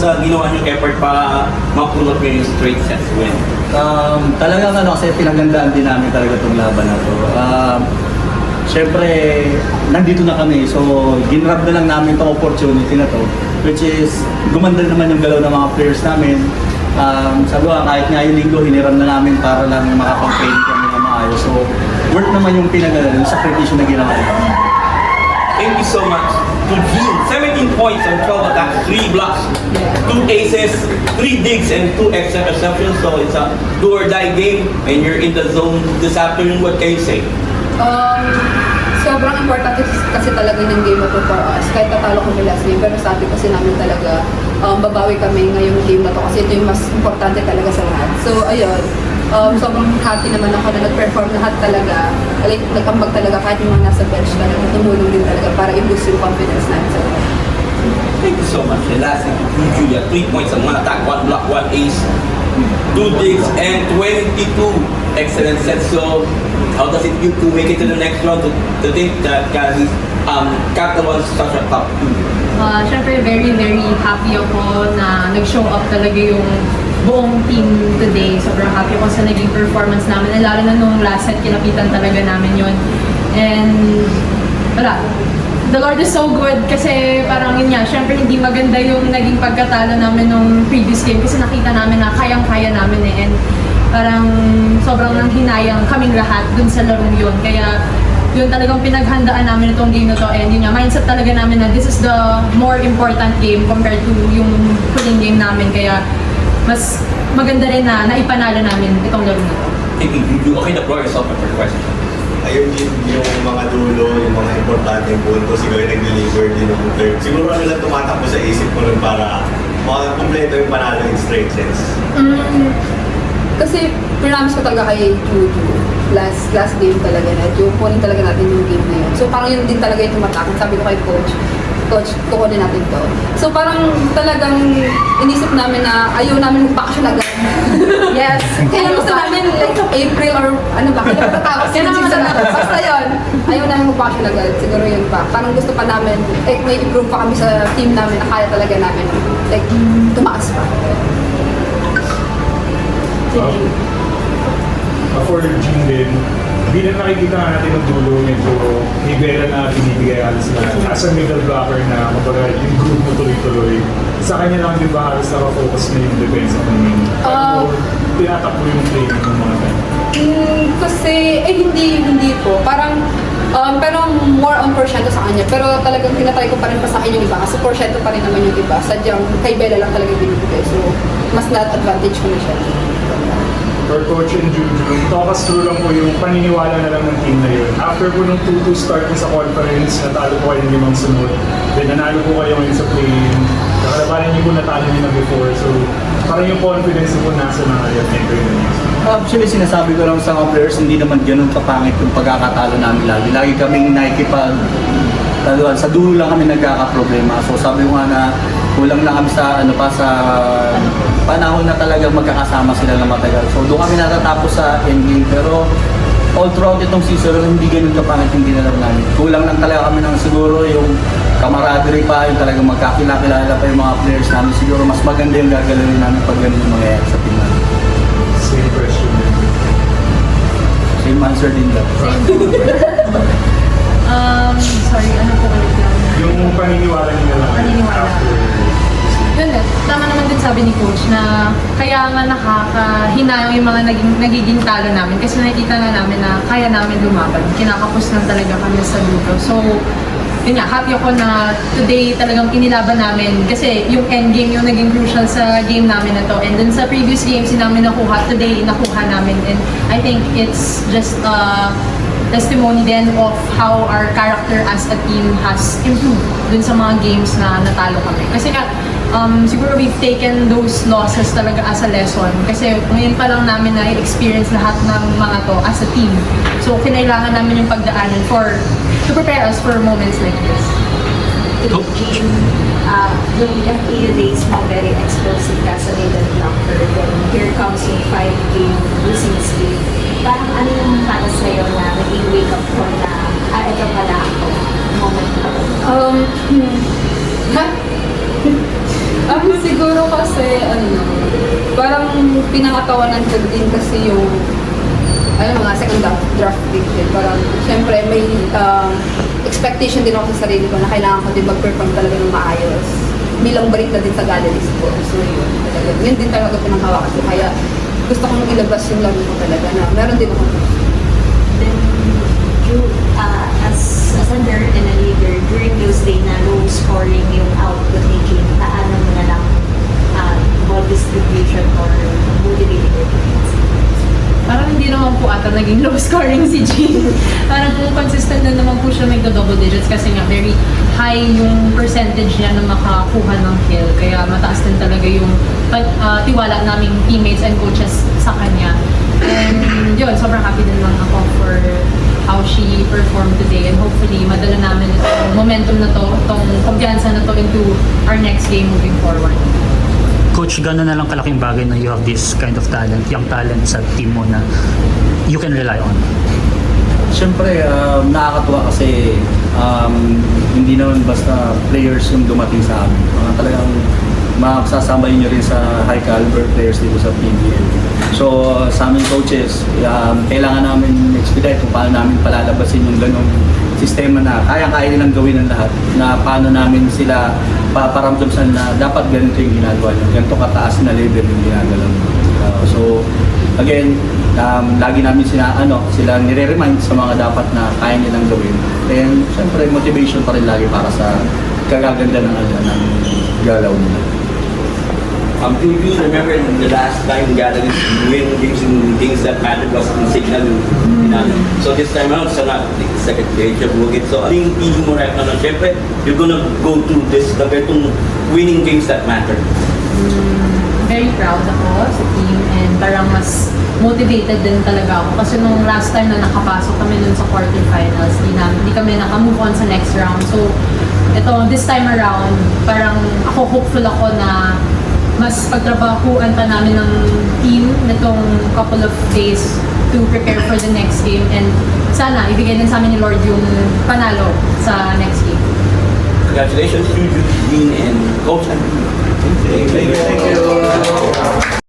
sa ginawa niyong effort para mapulot niyo yung straight sets win? Talagang kasi pinagandaan din namin talaga itong laban na to. Siyempre, nandito na kami, so ginrab na lang namin itong opportunity na to, which is gumanda naman yung galaw ng mga players namin. Sabi ko, kahit nga yung linggo, hiniram na namin para lang makapag-train kami na maayos. So, worth naman yung pinagalan, yung sakripisyo na ginawa namin. Thank you so much to Gene. 17 points on 12 attacks, 3 blocks, 2 aces, 3 digs, and 2 extra receptions. So it's a do or die game, and you're in the zone this afternoon. What can you say? Sobrang importante kasi talaga ng game na to for us. Kahit tatalo kami last game, pero sabi kasi namin talaga babawi kami ngayong game na to kasi ito yung mas importante talaga sa lahat. So ayun, sobrang happy naman ako na nag-perform lahat talaga. Like, nag-ambag talaga kahit yung mga nasa bench talaga. Tumulong din talaga para i-boost yung confidence namin sa lahat. Thank you so much. And lastly, to Julia, 3 points on 1 attack, 1 block, 1 ace, 2 digs, and 22 excellent sets. So how does it feel to make it to the next round to think that Captain was such a top 2? Siyempre, very, very happy ako na nag-show up talaga yung buong team today. Sobrang happy ako sa naging performance namin. Lalo na nung last set, kinapitan talaga namin yun. And wala. The Lord is so good kasi parang yun nga, syempre hindi maganda yung naging pagkatalo namin nung previous game kasi nakita namin na kayang-kaya namin eh. And parang sobrang nanghinayang kaming lahat dun sa larong yun. Kaya yun talagang pinaghandaan namin itong game na to. And yun nga, mindset talaga namin na this is the more important game compared to yung huling game namin. Kaya mas maganda rin na naipanalo namin itong laro na to. Thank you. Okay, the floor is open for question. Ayun din yung mga dulo, yung mga importanteng punto, siguro yung nag-deliver din ng third. Siguro ano lang tumatakbo sa isip mo nun para makakompleto yung panalo in straight sets. Kasi promise ko talaga kay Juju, last game talaga na, kukunin talaga natin yung game na yun. So parang yun din talaga yung tumatakot. Sabi ko kay Coach, kukunin natin to. So parang talagang inisip namin na ayaw namin mag-vacation agad. Yes. Kaya gusto namin like April or ano ba, kailan matatapos yun basta yun. Ayaw namin mag-vacation agad, siguro yun pa. Parang gusto pa namin, may improve pa kami sa team namin na kaya talaga namin, like tumaas pa. For Gene din, hindi na nakikita nga natin ang dulo, medyo may bela na binibigay halos na as a middle blocker na kumbaga yung group mo tuloy-tuloy. Sa kanya lang di ba halos nakafocus na yung defense of the main? Tinatakbo yung play ng mga time. Kasi, hindi po. Parang, pero more on porsyento sa kanya. Pero talagang tinatry ko pa rin pa sa akin yung iba. Kasi porsyento pa rin naman yung iba. Sadyang kay Bella lang talaga binibigay. So, mas na-advantage ko na siya. For Coach and Juju, talk us through lang po yung paniniwala na lang ng team na yun. After po nung 2-2 start sa conference, natalo po kayo ng 5 sunod. Then nanalo po kayo ngayon sa play-in. Nakalabanan niyo po natalo niyo na before. So parang yung confidence niyo po nasa na ngayon. Actually, sinasabi ko lang sa mga players, hindi naman ganun kapangit yung pagkakatalo namin lagi. Lagi kaming sa dulo lang kami nagkakaproblema. So sabi ko nga na kulang lang kami sa sa panahon na talagang magkakasama sila na matagal. So doon kami natatapos sa endgame. Pero all throughout itong season, hindi ganun kapangit yung ginalaw namin. Kulang lang talaga kami ng siguro yung camaraderie pa, yung talagang magkakilala pa yung mga players namin. Siguro mas maganda yung gagalawin namin pag ganun yung mangyayari sa team namin. Same question din. Same answer din lang. Sorry, ano po ulit yun? Yung paniniwala niyo lang. Paniniwala. After Yun din, tama naman din sabi ni Coach na kaya nga nakakahinayang yung mga nagiging talo namin kasi nakikita na namin na kaya namin lumaban. Kinakapos lang talaga kami sa dulo. So, yun nga, happy ako na today talagang inilaban namin kasi yung end game yung naging crucial sa game namin na to. And then sa previous games namin nakuha, today nakuha namin. And I think it's just testimony then of how our character as a team has improved dun sa mga games na natalo kami. Kasi nga, siguro we've taken those losses talaga as a lesson kasi ngayon pa lang namin na-experience lahat ng mga to as a team. So, kinailangan namin yung pagdaanan to prepare us for moments like this. Game, yung FA days mo very explosive ka sa middle blocker. Then here comes yung 5-game losing streak. Parang ano yung para sa'yo na naging wake-up call na, ito pala ako, moment na ako? Siguro kasi, parang pinangatawanan ko din kasi yung, mga second draft pick din. Parang, syempre, may expectation din ako sa sarili ko na kailangan ko din mag-perform talaga ng maayos. Bilang balik na din sa galleries ko. So, yun din talaga pinanghawakan ko. Kaya, gusto kong ilabas yung laro ko talaga na meron din ako. Then, as a nerd and a leader, during those days na low scoring yung output ni Jane, paano mo na lang ball distribution or motivating your teammates? Parang hindi naman po ata naging low scoring si Jean. Parang po consistent na naman po siya double digits kasi nga very high yung percentage niya na makakuha ng kill. Kaya mataas din talaga yung tiwala naming teammates and coaches sa kanya. And yun, sobrang happy din lang ako for how she performed today and hopefully madala namin itong momentum na to, itong kumpiyansa na to into our next game moving forward. Coach, gano'n na lang kalaking bagay na you have this kind of talent, young talent sa team mo na you can rely on? Siyempre, nakakatuwa kasi hindi naman basta players yung dumating sa amin. Talagang makasasabay nyo rin sa high caliber players dito sa PBL. So, sa aming coaches, kailangan namin expedite kung paano namin palalabasin yung ganong sistema na kaya-kaya nilang gawin ng lahat, na paano namin sila paparamdam sa na dapat ganito yung ginagawa nyo, ganito kataas na level yung ginagawa nyo. So, again, lagi namin sila nire-remind sa mga dapat na kaya nilang gawin. And, syempre, motivation pa rin lagi para sa kagaganda ng galaw nila. Do you remember the last time galleries win games in things that mattered was in Signal? So this time around, sa second page of Bukit. So, anong feeling mo right now? Siyempre, you're gonna go through this, the ganitong winning games that matter. Very proud ako sa team and parang mas motivated din talaga ako kasi nung last time na nakapasok kami dun sa quarterfinals, hindi kami nakamove on sa next round. So, this time around, parang ako hopeful ako na mas pagtrabahuan pa namin ng team nitong couple of days to prepare for the next game and sana ibigay din sa amin ni Lord yung panalo sa next game. Congratulations to you, Dean and Coach. Thank you.